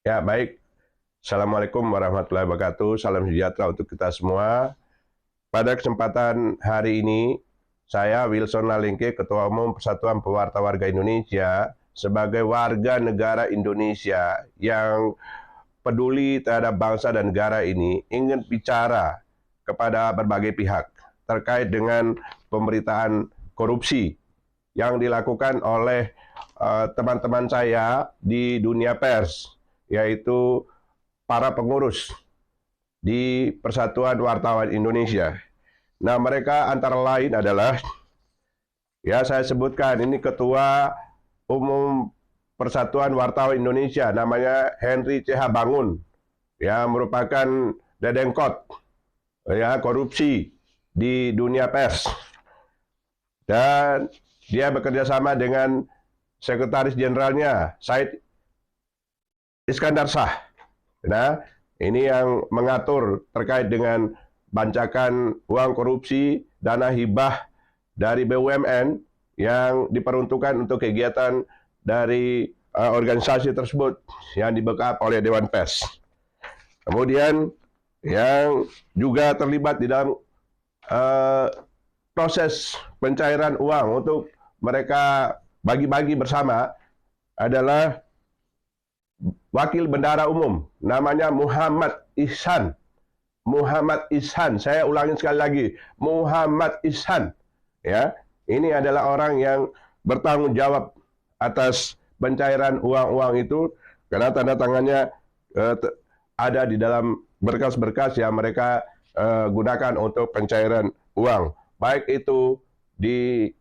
Ya, baik. Assalamualaikum warahmatullahi wabarakatuh. Salam sejahtera untuk kita semua. Pada kesempatan hari ini, saya Wilson Nalingke, Ketua Umum Persatuan Pewarta Warga Indonesia, sebagai warga negara Indonesia yang peduli terhadap bangsa dan negara ini, ingin bicara kepada berbagai pihak terkait dengan pemberitaan korupsi yang dilakukan oleh teman-teman saya di dunia pers, yaitu para pengurus di Persatuan Wartawan Indonesia. Nah, mereka antara lain adalah, ya saya sebutkan, ini Ketua Umum Persatuan Wartawan Indonesia, namanya Henry CH Bangun, ya merupakan dedengkot ya korupsi di dunia pers, dan dia bekerja sama dengan Sekretaris Jenderalnya Said Iskandar Shah. Nah, ini yang mengatur terkait dengan bancakan uang korupsi, dana hibah dari BUMN yang diperuntukkan untuk kegiatan dari organisasi tersebut yang dibackup oleh Dewan Pers. Kemudian yang juga terlibat di dalam proses pencairan uang untuk mereka bagi-bagi bersama adalah Wakil Bendara Umum, namanya Muhammad Ihsan. Muhammad Ihsan, saya ulangi sekali lagi, Muhammad Ihsan. Ya, ini adalah orang yang bertanggung jawab atas pencairan uang-uang itu, karena tanda tangannya ada di dalam berkas-berkas yang mereka gunakan untuk pencairan uang, baik itu di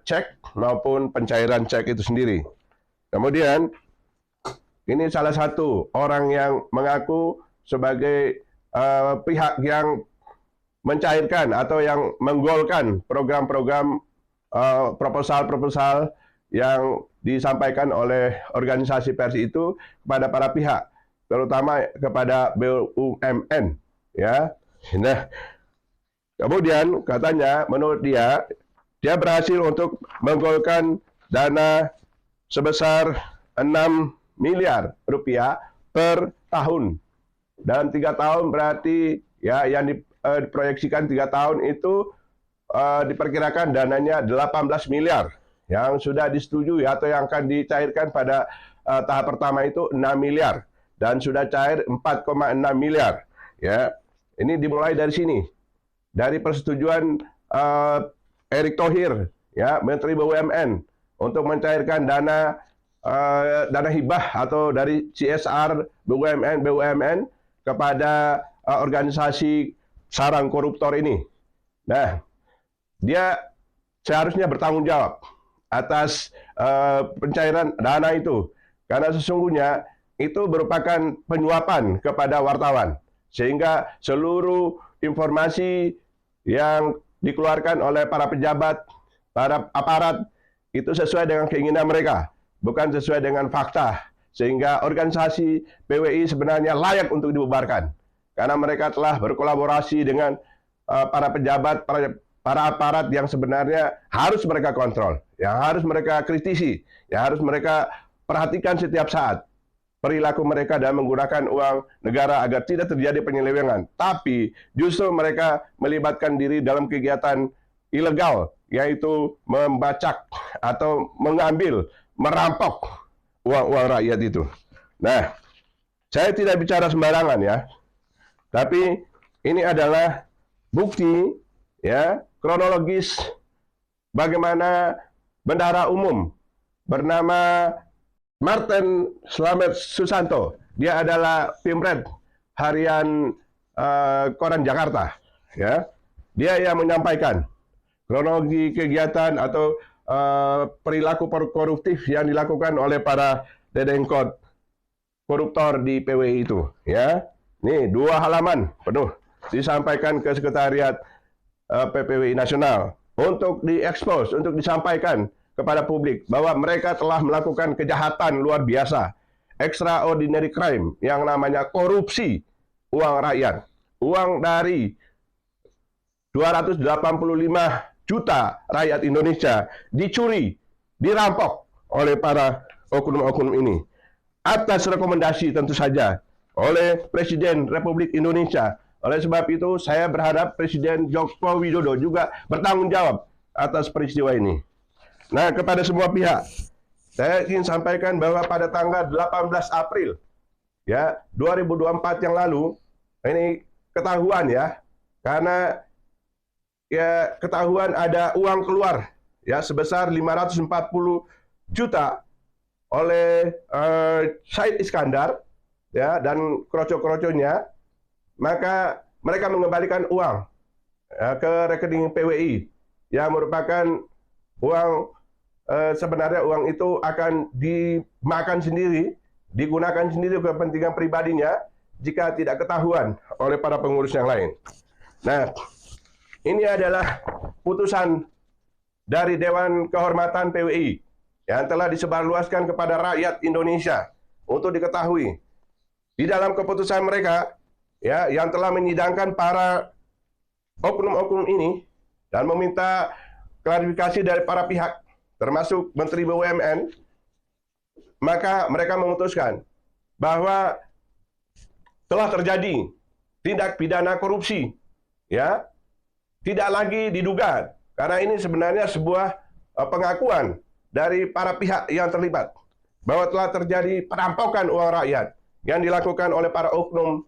cek maupun pencairan cek itu sendiri. Kemudian ini salah satu orang yang mengaku sebagai pihak yang mencairkan atau yang menggolkan program-program proposal-proposal yang disampaikan oleh organisasi pers itu kepada para pihak, terutama kepada BUMN. Ya, nah kemudian katanya menurut dia berhasil untuk menggolkan dana sebesar 6 miliar rupiah per tahun. Dalam 3 tahun berarti ya yang diproyeksikan 3 tahun itu diperkirakan dananya 18 miliar yang sudah disetujui atau yang akan dicairkan pada tahap pertama itu 6 miliar dan sudah cair 4,6 miliar. Ya, ini dimulai dari sini, dari persetujuan Erick Thohir, ya Menteri BUMN, untuk mencairkan dana hibah atau dari CSR BUMN kepada organisasi sarang koruptor ini. Nah, dia seharusnya bertanggung jawab atas pencairan dana itu, karena sesungguhnya itu merupakan penyuapan kepada wartawan, sehingga seluruh informasi yang dikeluarkan oleh para pejabat, para aparat itu sesuai dengan keinginan mereka, bukan sesuai dengan fakta, sehingga organisasi PWI sebenarnya layak untuk dibubarkan karena mereka telah berkolaborasi dengan para pejabat, para aparat yang sebenarnya harus mereka kontrol, yang harus mereka kritisi, yang harus mereka perhatikan setiap saat perilaku mereka dalam menggunakan uang negara agar tidak terjadi penyelewengan. Tapi justru mereka melibatkan diri dalam kegiatan ilegal, yaitu membacak atau mengambil, merampok uang-uang rakyat itu. Nah, saya tidak bicara sembarangan ya, tapi ini adalah bukti ya kronologis bagaimana bendahara umum bernama Martin Slamet Susanto, dia adalah Pimret harian Koran Jakarta, ya. Dia yang menyampaikan kronologi kegiatan atau perilaku koruptif yang dilakukan oleh para dedengkot koruptor di PWI itu, ya. Nih 2 halaman penuh disampaikan ke Sekretariat PPWI Nasional untuk diekspos, untuk disampaikan kepada publik bahwa mereka telah melakukan kejahatan luar biasa, extraordinary crime yang namanya korupsi uang rakyat, uang dari 285 juta rakyat Indonesia dicuri, dirampok oleh para oknum-oknum ini. atas rekomendasi tentu saja oleh Presiden Republik Indonesia. Oleh sebab itu, saya berharap Presiden Joko Widodo juga bertanggung jawab atas peristiwa ini. Nah, kepada semua pihak, saya ingin sampaikan bahwa pada tanggal 18 April ya 2024 yang lalu, ini ketahuan ya, karena ya ketahuan ada uang keluar ya sebesar 540 juta oleh Said Iskandar ya dan kroco-kroconya, maka mereka mengembalikan uang ya, ke rekening PWI yang merupakan uang sebenarnya uang itu akan dimakan sendiri, digunakan sendiri ke kepentingan pribadinya jika tidak ketahuan oleh para pengurus yang lain. Nah, ini adalah putusan dari Dewan Kehormatan PWI yang telah disebarluaskan kepada rakyat Indonesia untuk diketahui. Di dalam keputusan mereka, ya, yang telah menyidangkan para oknum-oknum ini dan meminta klarifikasi dari para pihak, termasuk Menteri BUMN, maka mereka memutuskan bahwa telah terjadi tindak pidana korupsi, ya, tidak lagi diduga, karena ini sebenarnya sebuah pengakuan dari para pihak yang terlibat bahwa telah terjadi perampokan uang rakyat yang dilakukan oleh para oknum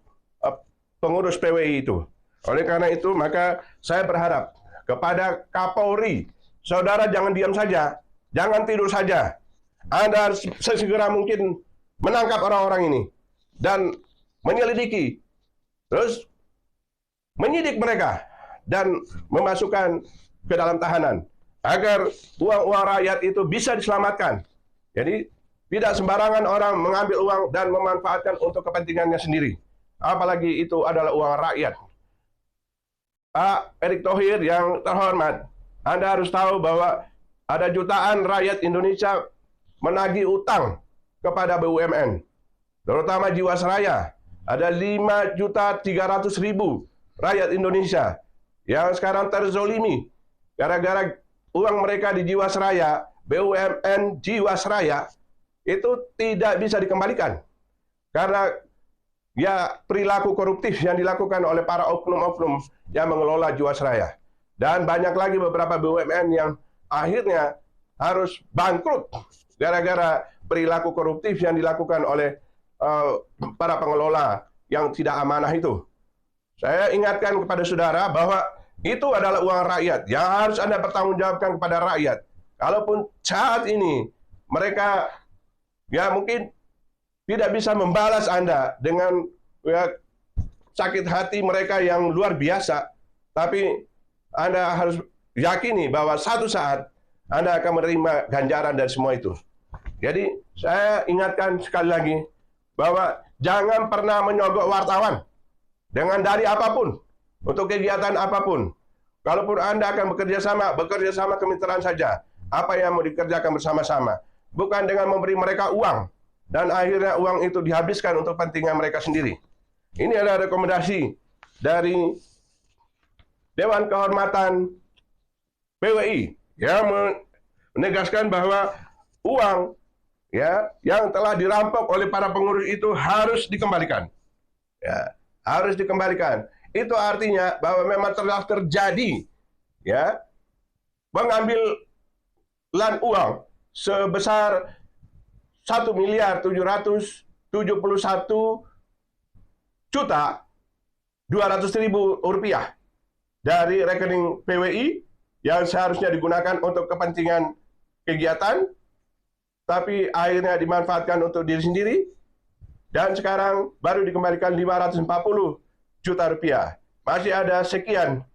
pengurus PWI itu. Oleh karena itu, maka saya berharap kepada Kapolri, saudara jangan diam saja, jangan tidur saja. Anda sesegera mungkin menangkap orang-orang ini dan menyelidiki, terus menyidik mereka dan memasukkan ke dalam tahanan agar uang-uang rakyat itu bisa diselamatkan. Jadi tidak sembarangan orang mengambil uang dan memanfaatkan untuk kepentingannya sendiri. Apalagi itu adalah uang rakyat. Pak Erick Thohir yang terhormat, Anda harus tahu bahwa ada jutaan rakyat Indonesia menagih utang kepada BUMN, terutama Jiwasraya. Ada 5.300.000 rakyat Indonesia yang sekarang terzolimi gara-gara uang mereka di Jiwasraya, BUMN Jiwasraya itu tidak bisa dikembalikan karena ya perilaku koruptif yang dilakukan oleh para oknum-oknum yang mengelola Jiwasraya. Dan banyak lagi beberapa BUMN yang akhirnya harus bangkrut gara-gara perilaku koruptif yang dilakukan oleh para pengelola yang tidak amanah itu. Saya ingatkan kepada saudara bahwa itu adalah uang rakyat yang harus Anda pertanggungjawabkan kepada rakyat. Kalaupun saat ini mereka ya mungkin tidak bisa membalas Anda dengan ya, sakit hati mereka yang luar biasa, tapi Anda harus yakini bahwa satu saat Anda akan menerima ganjaran dari semua itu. Jadi saya ingatkan sekali lagi bahwa jangan pernah menyogok wartawan dengan dalih apapun untuk kegiatan apapun. Kalaupun Anda akan bekerja sama kemitraan saja. Apa yang mau dikerjakan bersama-sama, bukan dengan memberi mereka uang dan akhirnya uang itu dihabiskan untuk kepentingan mereka sendiri. Ini adalah rekomendasi dari Dewan Kehormatan PWI yang menegaskan bahwa uang ya yang telah dirampok oleh para pengurus itu harus dikembalikan. Ya, harus dikembalikan. Itu artinya bahwa memang telah terjadi ya mengambil uang sebesar 1.771.200.000 rupiah dari rekening PWI yang seharusnya digunakan untuk kepentingan kegiatan, tapi akhirnya dimanfaatkan untuk diri sendiri, dan sekarang baru dikembalikan 540 juta rupiah. Masih ada sekian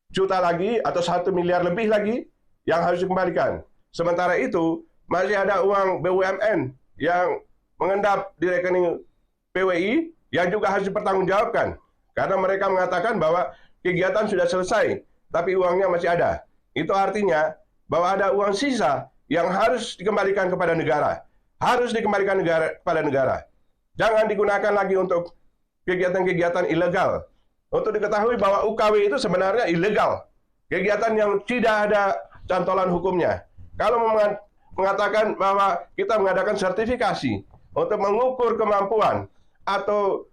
juta lagi atau 1 miliar lebih lagi yang harus dikembalikan. Sementara itu, masih ada uang BUMN yang mengendap di rekening PWI yang juga harus dipertanggungjawabkan. Karena mereka mengatakan bahwa kegiatan sudah selesai, tapi uangnya masih ada. Itu artinya bahwa ada uang sisa yang harus dikembalikan kepada negara. Harus dikembalikan kepada negara. Jangan digunakan lagi untuk kegiatan-kegiatan ilegal. Untuk diketahui bahwa UKW itu sebenarnya ilegal. Kegiatan yang tidak ada cantolan hukumnya. Kalau mengatakan bahwa kita mengadakan sertifikasi untuk mengukur kemampuan atau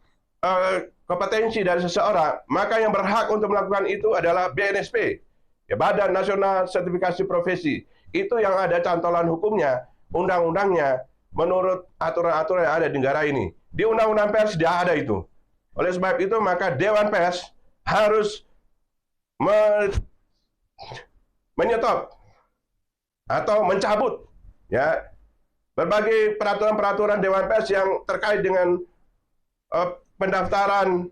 kompetensi dari seseorang, maka yang berhak untuk melakukan itu adalah BNSP, ya, Badan Nasional Sertifikasi Profesi. Itu yang ada cantolan hukumnya, undang-undangnya, menurut aturan-aturan yang ada di negara ini. Di Undang-Undang Pers tidak ada itu. Oleh sebab itu, maka Dewan Pers harus menyetop atau mencabut, ya, berbagai peraturan-peraturan Dewan Pers yang terkait dengan pendaftaran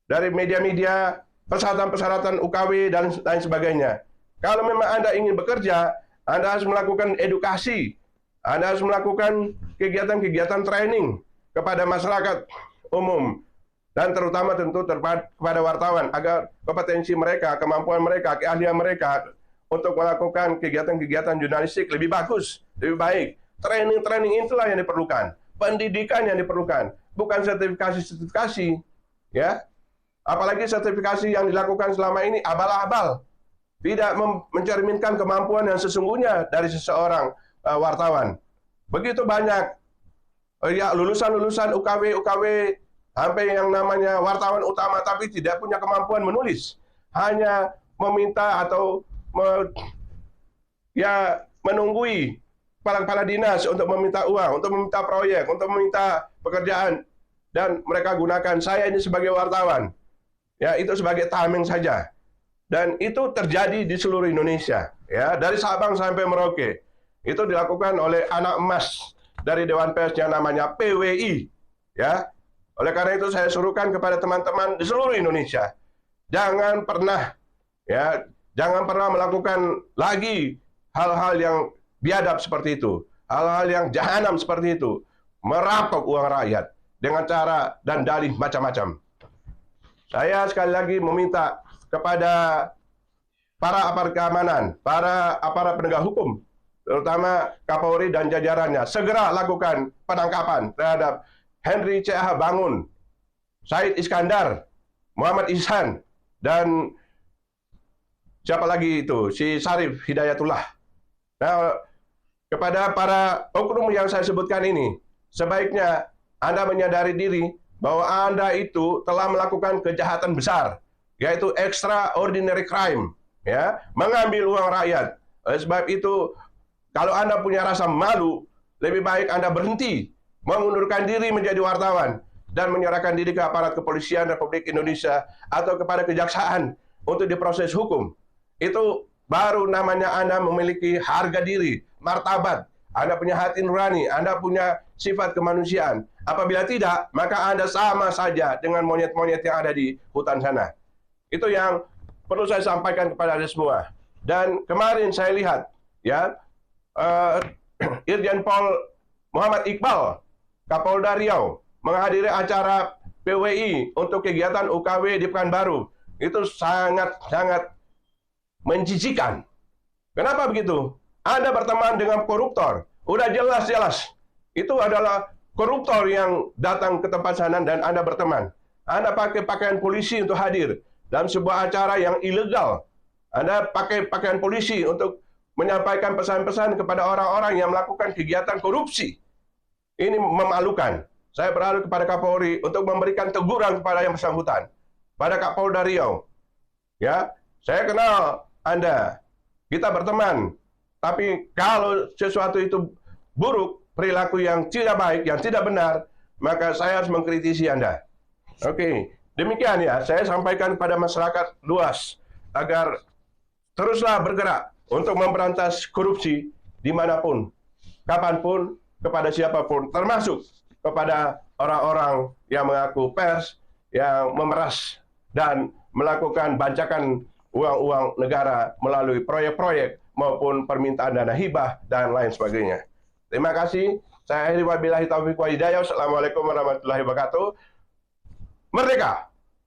dari media-media, persyaratan-persyaratan UKW, dan lain sebagainya. Kalau memang Anda ingin bekerja, Anda harus melakukan edukasi, Anda harus melakukan kegiatan-kegiatan training kepada masyarakat umum, dan terutama tentu kepada wartawan, agar kompetensi mereka, kemampuan mereka, keahlian mereka untuk melakukan kegiatan-kegiatan jurnalistik lebih bagus, lebih baik. Training-training itulah yang diperlukan, pendidikan yang diperlukan, bukan sertifikasi-sertifikasi, ya. Apalagi sertifikasi yang dilakukan selama ini abal-abal, tidak mencerminkan kemampuan yang sesungguhnya dari seseorang wartawan. Begitu banyak ya lulusan-lulusan UKW sampai yang namanya wartawan utama tapi tidak punya kemampuan menulis, hanya meminta atau menunggui kepala-kepala dinas untuk meminta uang, untuk meminta proyek, untuk meminta pekerjaan, dan mereka gunakan saya ini sebagai wartawan, ya, itu sebagai tameng saja. Dan itu terjadi di seluruh Indonesia, ya, dari Sabang sampai Merauke. Itu dilakukan oleh anak emas dari Dewan Pers yang namanya PWI, ya. Oleh karena itu saya suruhkan kepada teman-teman di seluruh Indonesia, jangan pernah melakukan lagi hal-hal yang biadab seperti itu, hal-hal yang jahanam seperti itu, merampok uang rakyat dengan cara dan dalih macam-macam. Saya sekali lagi meminta kepada para aparat keamanan, para aparat penegak hukum, terutama Kapolri dan jajarannya, segera lakukan penangkapan terhadap Henry C.H. Bangun, Said Iskandar, Muhammad Ihsan, dan siapa lagi itu, si Sarif Hidayatullah. Nah, kepada para oknum yang saya sebutkan ini, sebaiknya Anda menyadari diri bahwa Anda itu telah melakukan kejahatan besar, yaitu extraordinary crime, ya, mengambil uang rakyat. Oleh sebab itu, kalau Anda punya rasa malu, lebih baik Anda berhenti, mengundurkan diri menjadi wartawan, dan menyerahkan diri ke aparat kepolisian Republik Indonesia atau kepada kejaksaan untuk diproses hukum. Itu baru namanya Anda memiliki harga diri, martabat, Anda punya hati nurani, Anda punya sifat kemanusiaan. Apabila tidak, maka Anda sama saja dengan monyet-monyet yang ada di hutan sana. Itu yang perlu saya sampaikan kepada Anda semua. Dan kemarin saya lihat, ya, Irjen Pol Muhammad Iqbal, Kapolda Riau, menghadiri acara PWI untuk kegiatan UKW di Pekanbaru. Itu sangat-sangat menjijikan. Kenapa begitu? Anda berteman dengan koruptor. Udah jelas-jelas. Itu adalah koruptor yang datang ke tempat sana dan Anda berteman. Anda pakai pakaian polisi untuk hadir dalam sebuah acara yang ilegal. Anda pakai pakaian polisi untuk menyampaikan pesan-pesan kepada orang-orang yang melakukan kegiatan korupsi. Ini memalukan. Saya berharap kepada Kapolri untuk memberikan teguran kepada yang bersangkutan, pada Kapolda Riau. Ya, saya kenal Anda, kita berteman. Tapi kalau sesuatu itu buruk, perilaku yang tidak baik, yang tidak benar, maka saya harus mengkritisi Anda. Oke, demikian ya, saya sampaikan kepada masyarakat luas agar teruslah bergerak untuk memberantas korupsi dimanapun, kapanpun, kepada siapapun, termasuk kepada orang-orang yang mengaku pers, yang memeras dan melakukan bancakan uang-uang negara melalui proyek-proyek maupun permintaan dana hibah dan lain sebagainya. Terima kasih. Saya akhiri wabillahi taufiq wa hidayah. Assalamualaikum warahmatullahi wabarakatuh. Merdeka!